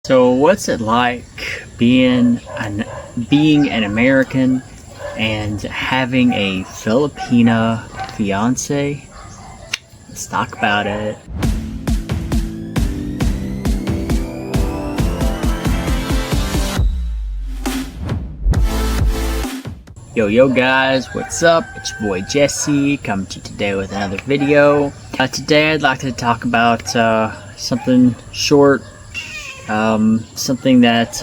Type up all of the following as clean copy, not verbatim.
So what's it like being an American and having a Filipina fiance? Let's talk about it. Yo guys, what's up? It's your boy Jesse coming to you today with another video. Today I'd like to talk about something short, something that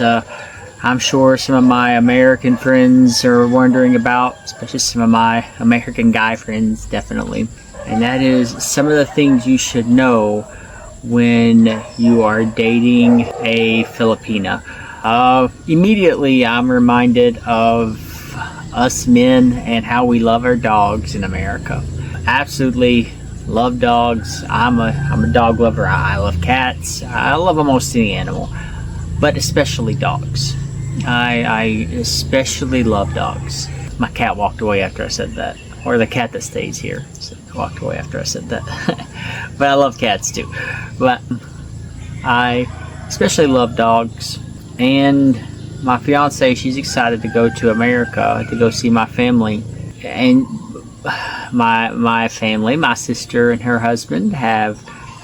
I'm sure some of my American friends are wondering about, especially some of my American guy friends, definitely. And that is some of the things you should know when you are dating a Filipina. Immediately I'm reminded of us men and how we love our dogs in America. Absolutely love dogs. I'm a dog lover. I love cats. I love almost any animal, but especially dogs. I especially love dogs. My cat walked away after I said that, or the cat that stays here walked away after I said that. But I love cats too. But I especially love dogs, and my fiance, she's excited to go to America to go see my family. And my family, my sister and her husband, have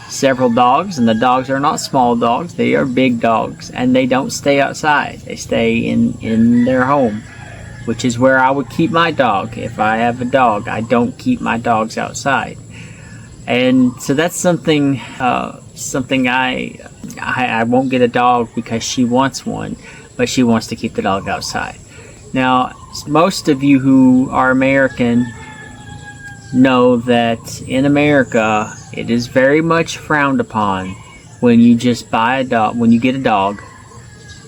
several dogs, and the dogs are not small dogs, they are big dogs, and they don't stay outside. They stay in their home, which is where I would keep my dog. If I have a dog, I don't keep my dogs outside. And so that's something I won't get a dog because she wants one, but she wants to keep the dog outside. Now, most of you who are American know that in America, it is very much frowned upon when you just buy a dog, when you get a dog,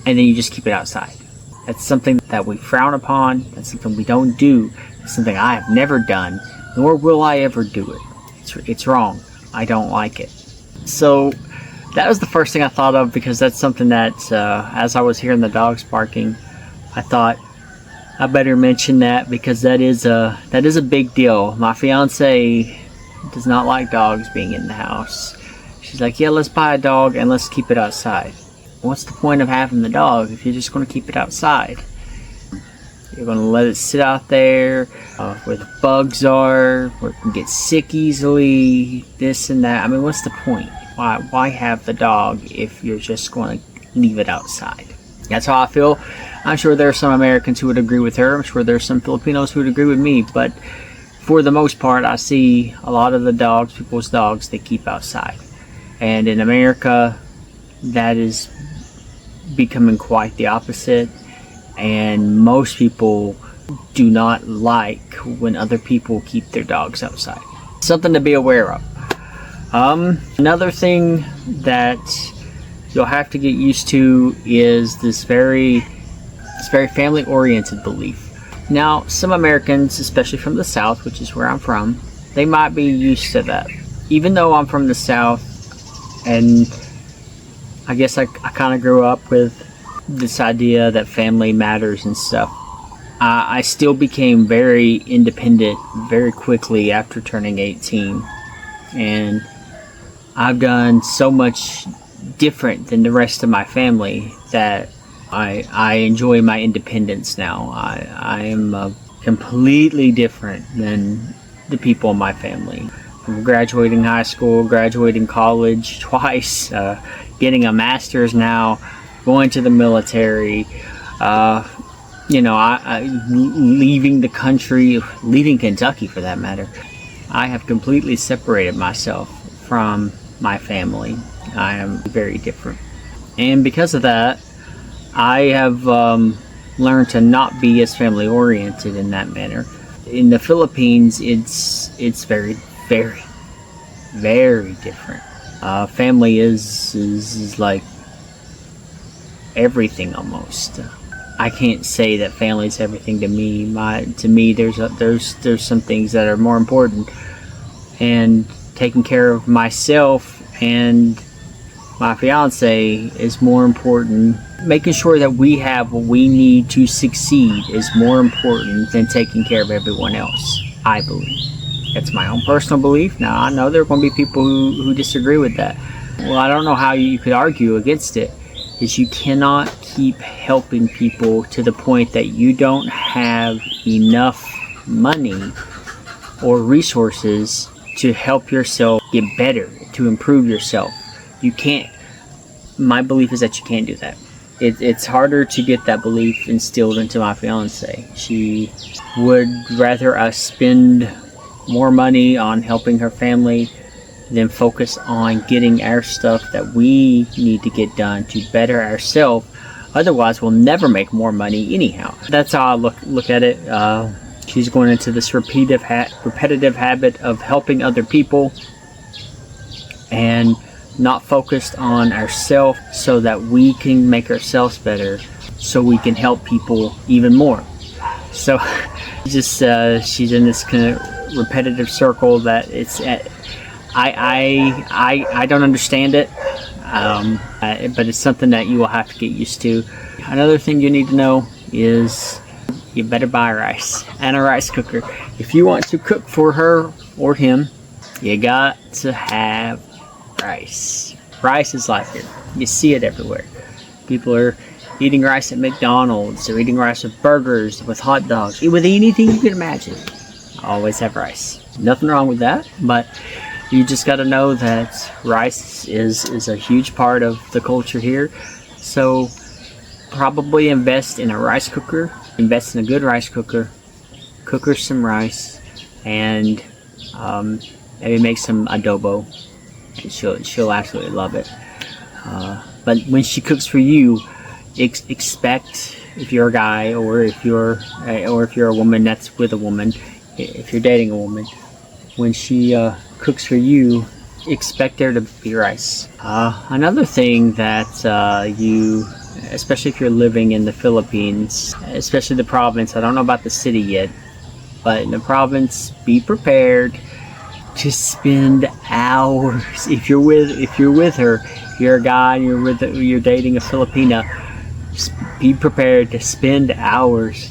and then you just keep it outside. That's something that we frown upon. That's something we don't do. It's something I have never done, nor will I ever do it. It's wrong. I don't like it. So that was the first thing I thought of, because that's something that, as I was hearing the dogs barking, I thought I better mention that, because that is a big deal. My fiance does not like dogs being in the house. She's like, yeah, let's buy a dog and let's keep it outside. What's the point of having the dog if you're just going to keep it outside? You're going to let it sit out there where the bugs are, where it can get sick easily, this and that. I mean, what's the point? Why have the dog if you're just going to leave it outside? That's how I feel. I'm sure there are some Americans who would agree with her. I'm sure there's some Filipinos who would agree with me. But for the most part, I see a lot of the dogs, people's dogs, they keep outside. And in America, that is becoming quite the opposite. And most people do not like when other people keep their dogs outside. Something to be aware of. Another thing that you'll have to get used to is this very family-oriented belief. Now, some Americans, especially from the South, which is where I'm from, they might be used to that. Even though I'm from the South, and I guess I kind of grew up with this idea that family matters and stuff, I still became very independent very quickly after turning 18. And I've done so much different than the rest of my family that I enjoy my independence now. I am completely different than the people in my family. From graduating high school, graduating college twice, getting a master's now, going to the military, leaving the country, leaving Kentucky for that matter. I have completely separated myself from my family. I am very different. And because of that, I have learned to not be as family oriented in that manner. In the Philippines, it's very, very, very different. Family is like everything almost. I can't say that family is everything to me. To me, there's some things that are more important, and taking care of myself and my fiance is more important. Making sure that we have what we need to succeed is more important than taking care of everyone else, I believe. That's my own personal belief. Now, I know there are going to be people who disagree with that. Well, I don't know how you could argue against it. is you cannot keep helping people to the point that you don't have enough money or resources to help yourself get better, to improve yourself. You can't. My belief is that you can't do that. It's harder to get that belief instilled into my fiance. She would rather us spend more money on helping her family than focus on getting our stuff that we need to get done to better ourselves. Otherwise, we'll never make more money anyhow. That's how I look at it. She's going into this repetitive habit of helping other people and not focused on ourselves so that we can make ourselves better, so we can help people even more. So just she's in this kind of repetitive circle that it's I don't understand it, but it's something that you will have to get used to. Another thing you need to know is you better buy rice and a rice cooker. If you want to cook for her or him, you got to have rice. Rice is life here. You see it everywhere. People are eating rice at McDonald's. They're eating rice with burgers, with hot dogs, with anything you can imagine. Always have rice. Nothing wrong with that, but you just got to know that rice is a huge part of the culture here. So probably invest in a rice cooker. Invest in a good rice cooker. Cook her some rice, and maybe make some adobo. She'll absolutely love it. But when she cooks for you, expect, if you're a guy or if you're a woman that's with a woman, if you're dating a woman, when she cooks for you, expect there to be rice. Another thing that you, especially if you're living in the Philippines, especially the province, I don't know about the city yet, but in the province, be prepared to spend hours. If you're with her, if you're a guy and you're dating a Filipina, be prepared to spend hours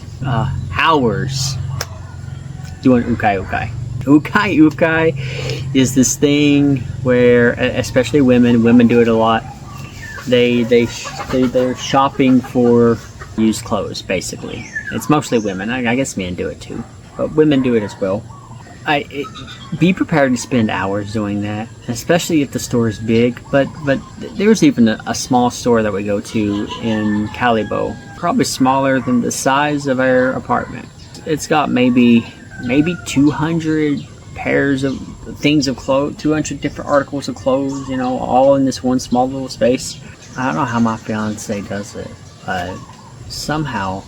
doing ukay-ukay. Ukay-ukay is this thing where, especially women do it a lot. They're shopping for used clothes, basically. It's mostly women. I guess men do it too, but women do it as well. Be prepared to spend hours doing that, especially if the store is big. But there's even a small store that we go to in Calibo, probably smaller than the size of our apartment. It's got maybe 200 pairs of things of clothes, 200 different articles of clothes, all in this one small little space. I don't know how my fiance does it, but somehow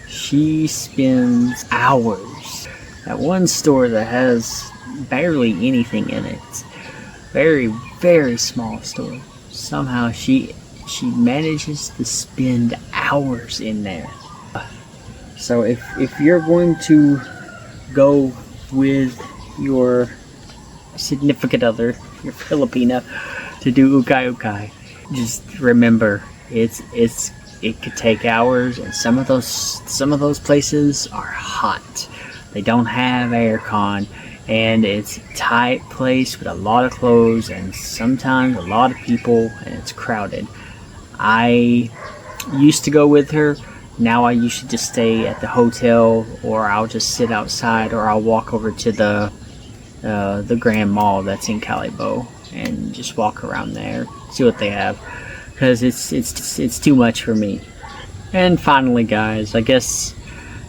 she spends hours at one store that has barely anything in it. Very, very small store. Somehow she manages to spend hours in there. So if you're going to go with your significant other, your Filipina, to do ukay-ukay, just remember it could take hours, and some of those places are hot. They don't have aircon, and it's a tight place with a lot of clothes and sometimes a lot of people, and it's crowded. I used to go with her. Now I usually just stay at the hotel, or I'll just sit outside, or I'll walk over to the Grand Mall that's in Calibo and just walk around there, see what they have, because it's too much for me. And finally, guys, I guess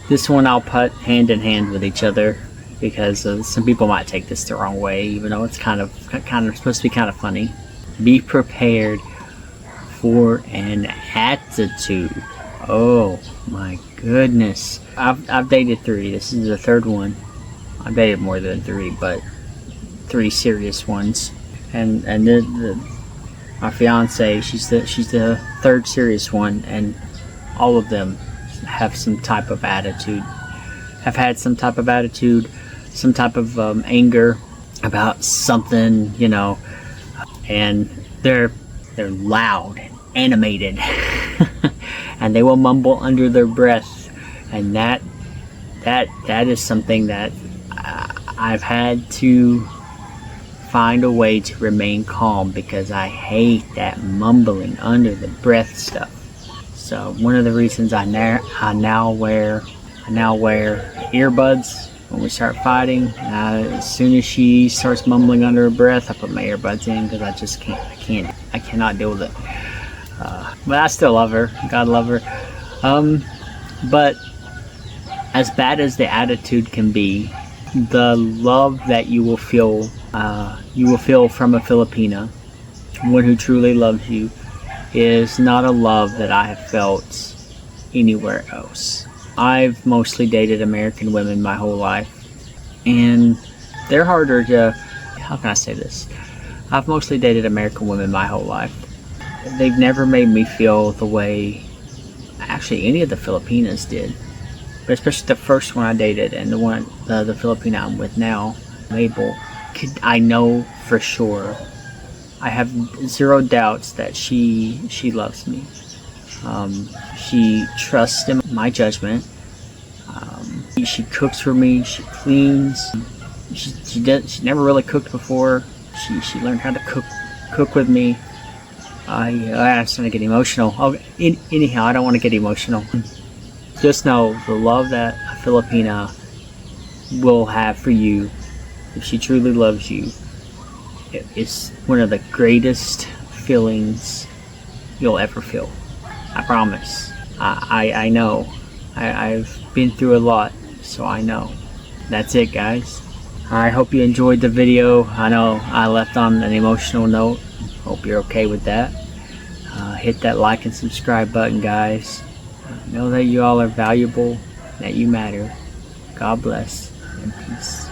this one I'll put hand in hand with each other, because some people might take this the wrong way, even though it's kind of supposed to be kind of funny. Be prepared for an attitude. Oh my goodness. I've dated 3. This is the 3rd one. I've dated more than 3, but 3 serious ones. And my fiance, she's the 3rd serious one, and all of them have some type of attitude. Have had some type of attitude, some type of anger about something, and they're loud and animated. And they will mumble under their breath, and that is something that I've had to find a way to remain calm because I hate that mumbling under the breath stuff. So one of the reasons I now wear earbuds when we start fighting. As soon as she starts mumbling under her breath, I put my earbuds in because I cannot deal with it. But I still love her. God love her. But as bad as the attitude can be, the love that you will feel from a Filipina, one who truly loves you, is not a love that I have felt anywhere else. I've mostly dated American women my whole life, and they're harder to, how can I say this? I've mostly dated American women my whole life. They've never made me feel the way actually any of the Filipinas did. But especially the first one I dated and the Filipina I'm with now, Mabel, I know for sure, I have zero doubts that she loves me. She trusts in my judgment. She cooks for me. She cleans. She never really cooked before. She learned how to cook with me. I'm starting to get emotional. Anyhow, I don't want to get emotional. Just know the love that a Filipina will have for you, if she truly loves you, is one of the greatest feelings you'll ever feel. I promise. I know. I've been through a lot, so I know. That's it, guys. I hope you enjoyed the video. I know I left on an emotional note. Hope you're okay with that. Hit that like and subscribe button, guys. Know that you all are valuable, that you matter. God bless and peace.